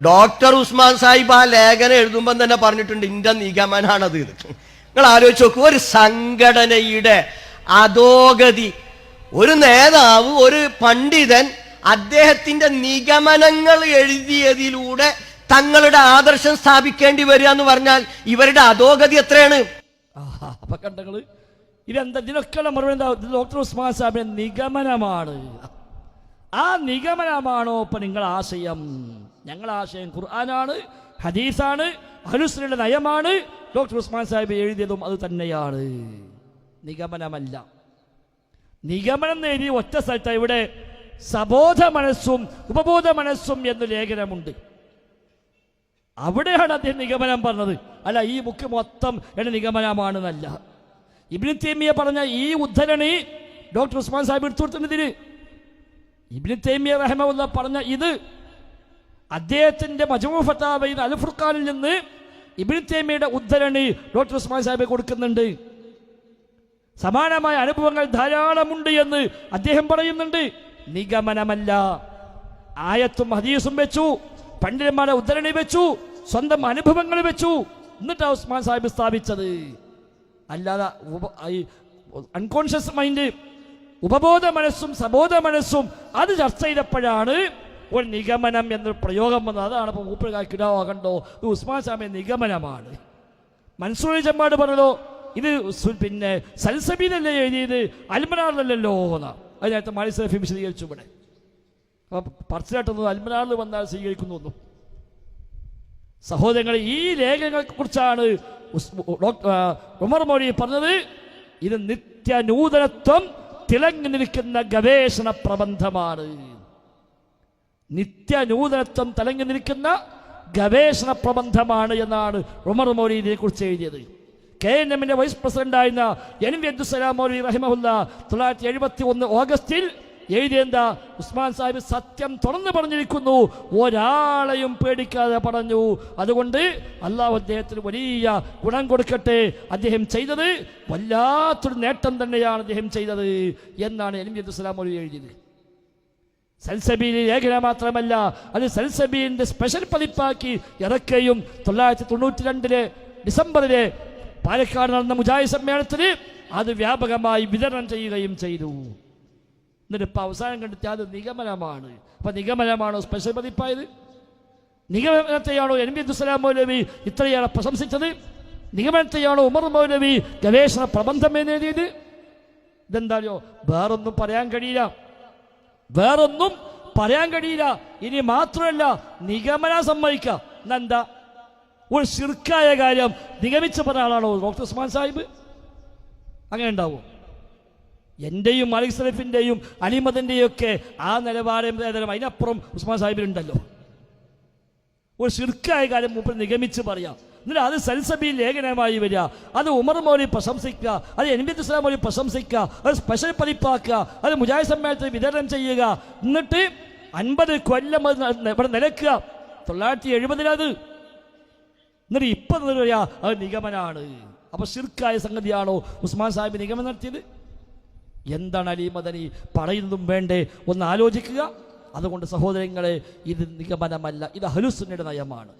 Doctor Usman Sahib ആ ലേഖനം എഴുതുമ്പം തന്നെ പറഞ്ഞിട്ടുണ്ട് ഇന്റെ നിഗമനാണത്. നിങ്ങൾ ആലോചിച്ച് നോക്കൂ, ഒരു സംഘടനയുടെ അധോഗതി, ഒരു നേതാവ്, ഒരു പണ്ഡിതൻ അദ്ദേഹത്തിന്റെ നിഗമനങ്ങൾ എഴുതിയതിലൂടെ തങ്ങളുടെ ആദർശം സ്ഥാപിക്കേണ്ടി വരിക എന്ന് പറഞ്ഞാൽ ഇവരുടെ അധോഗതി എത്രയാണ്? അപ്പൊ കണ്ടങ്ങള് ഇതെന്താ? ഇതിനൊക്കെ മറുപടി എന്താ? ഡോക്ടർ ഉസ്മാൻ സാഹിബിന്റെ നിഗമനമാണ്. ആ നിഗമനമാണോ ഇപ്പൊ നിങ്ങളുടെ ആശയം? ഞങ്ങളുടെ ആശയം ഖുർആനാണ്, ഹദീസാണ്, അഹ്ലുസുന്നയുടെ നയമാണ്. ഡോക്ടർ ഉസ്മാൻ സാഹിബ് എഴുതിയതും അത് തന്നെയാണ്, നിഗമനമല്ല. നിഗമനം എഴുതി ഒറ്റ സ്ഥലത്ത് ഇവിടെ സബോധ മനസ്സും ഉപബോധ മനസ്സും എന്ന ലേഖനമുണ്ട്. അവിടെയാണ് അദ്ദേഹം നിഗമനം പറഞ്ഞത്. അല്ല ഈ ബുക്ക് മൊത്തം എന്റെ നിഗമനമാണെന്നല്ല. ഇബ്നു തൈമിയ്യ പറഞ്ഞ ഈ ഉദ്ധരണി ഡോക്ടർ ഉസ്മാൻ സാഹിബ് എടുത്തു കൊടുത്തതിന് ഇബ്നു തൈമിയ്യ റഹിമഹുല്ലാ പറഞ്ഞ ഇത് അദ്ദേഹത്തിന്റെ മജ്മൂ ഫതാവയിൽ അൽ ഫുർഖാനിൽ നിന്ന് ഇബ്നു തൈമിയ്യയുടെ ഉദ്ധരണി ഡോക്ടർ ഉസ്മാൻ സാഹിബ് കൊടുക്കുന്നുണ്ട്. സമാനമായ അനുഭവങ്ങൾ ധാരാളമുണ്ട് എന്ന് അദ്ദേഹം പറയുന്നുണ്ട്. നിഗമനമല്ല. ആയത്തും ഹദീസും വെച്ചു, പണ്ഡിതന്മാരുടെ ഉദ്ധരണി വെച്ചു, സ്വന്തം അനുഭവങ്ങൾ വെച്ചു, എന്നിട്ട് ഉസ്മാൻ സാഹിബ് സ്ഥാപിച്ചത്. അല്ലാതെ അൺകോൺഷ്യസ് മൈൻഡ്, ഉപബോധ മനസ്സും സബോധ മനസ്സും അത് ചർച്ച ചെയ്തപ്പോഴാണ് ഒരു നിഗമനം എന്നൊരു പ്രയോഗം വന്നത്. അതാണ് ഇപ്പോൾ മൂപ്പുകാക്കിടാവോ കണ്ടോ, ഇത് ഉസ്മാൻ സാഹിബ് നിഗമനമാണ്. മൻസൂർ ജമ്മാട് പറഞ്ഞോ ഇത് പിന്നെ സൽസബീലല്ലേ എഴുതിയത്, അൽമനാറിലല്ലോ എന്നാ. അതിനകത്ത് മാലി സലഫി വിശദീകരിച്ചു. ഇവിടെ പറച്ചിലായിട്ടൊന്നും അൽമനാറിൽ വന്നാൽ സ്വീകരിക്കുന്നു. സഹോദരങ്ങളെ, ഈ ലേഖനങ്ങളെ കുറിച്ചാണ് ഉമർ മൗലവി പറഞ്ഞത്. ഇത് നിത്യനൂതനത്വം തിളങ്ങി നിൽക്കുന്ന ഗവേഷണ പ്രബന്ധമാണ്. നിത്യനൂതനത്വം തിളങ്ങി നിൽക്കുന്ന ഗവേഷണ പ്രബന്ധമാണ് എന്നാണ് ഉമർ മൗലവി ഇതിനെ കുറിച്ച് എഴുതിയത്. KNM വൈസ് പ്രസിഡന്റായിരുന്ന NV അബ്ദുസ്സലാം മൗലവി റഹിമഹുല്ലാ 1971 ഓഗസ്റ്റിൽ എഴുതിയെന്താ? ഉസ്മാൻ സാഹിബ് സത്യം തുറന്നു പറഞ്ഞിരിക്കുന്നു, ഒരാളെയും പേടിക്കാതെ പറഞ്ഞു. അതുകൊണ്ട് അള്ളാഹു അദ്ദേഹത്തിന് വലിയ ഗുണം കൊടുക്കട്ടെ. അദ്ദേഹം ചെയ്തത് വല്ലാത്തൊരു നേട്ടം തന്നെയാണ് അദ്ദേഹം ചെയ്തത് എന്നാണ് NV അബ്ദുസ്സലാം മൗലവി എഴുതിയത്. സൽസബീൽ ലേഖനം മാത്രമല്ല, അത് സൽസബീലിന്റെ സ്പെഷ്യൽ പതിപ്പാക്കി ഇറക്കുകയും 1992 ഡിസംബറിലെ പാലക്കാട് നടന്ന മുജാഹിദ് സമ്മേളനത്തിന് അത് വ്യാപകമായി വിതരണം ചെയ്യുകയും ചെയ്തു. എന്നിട്ട് ഇപ്പം അവസാനം കണ്ടെത്തി അത് നിഗമനമാണ്. അപ്പം നിഗമനമാണോ സ്പെഷ്യൽ പതിപ്പായത്? നിഗമനത്തെയാണോ NV അബ്ദുസ്സലാം മൗലവി ഇത്രയേറെ പ്രശംസിച്ചത്? നിഗമനത്തെയാണോ ഉമർ മൗലവി ഗവേഷണ പ്രബന്ധം എഴുതിയത്? ഇതെന്തായോ വേറൊന്നും പറയാൻ കഴിയില്ല, വേറൊന്നും പറയാൻ കഴിയില്ല. ഇനി മാത്രമല്ല നിഗമനം സമ്മതിക്കുക. എന്നെന്താ ഒരു ശിർക്കായ കാര്യം നിഗമിച്ച പറഞ്ഞ ആളാണോ ഡോക്ടർ ഉസ്മാൻ സാഹിബ്? അങ്ങനെ ഉണ്ടാവും? എൻ്റെയും മാലിക് സലഫിൻ്റെയും അലിമദിൻ്റെയും ഒക്കെ ആ നിലവാരം അതിനപ്പുറം ഉസ്മാൻ സാഹിബിനുണ്ടല്ലോ. ഒരു ശിർക്കായ കാര്യം മൂപ്പർ നിഗമിച്ച് പറയാം. എന്നിട്ട് അത് സൽസബീൽ ലേഖനമായി വരിക, അത് ഉമർ മൗലവി പ്രശംസിക്കുക, അത് NV അബ്ദുസ്സലാം മൗലവി പ്രശംസിക്കുക, അത് സ്പെഷ്യൽ പതിപ്പാക്കുക, അത് മുജാഹിദ് സമ്മേളനത്തിൽ വിതരണം ചെയ്യുക. എന്നിട്ട് 50 കൊല്ലം ഇവിടെ നിലക്കുക. 1970 എന്നിട്ട് ഇപ്പം പറയാ അത് നിഗമനാണ്. അപ്പൊ ശിർക്കായ സംഗതിയാണോ ഉസ്മാൻ സാഹിബ് നിഗമനം നടത്തിയത്? എന്താണ് അലി മദനി പറയുന്നതും വേണ്ടേ ഒന്ന് ആലോചിക്കുക. അതുകൊണ്ട് സഹോദരങ്ങളെ, ഇത് നിഗമനമല്ല, ഇത് അഹ്ലുസുന്നയുടെ നയമാണ്.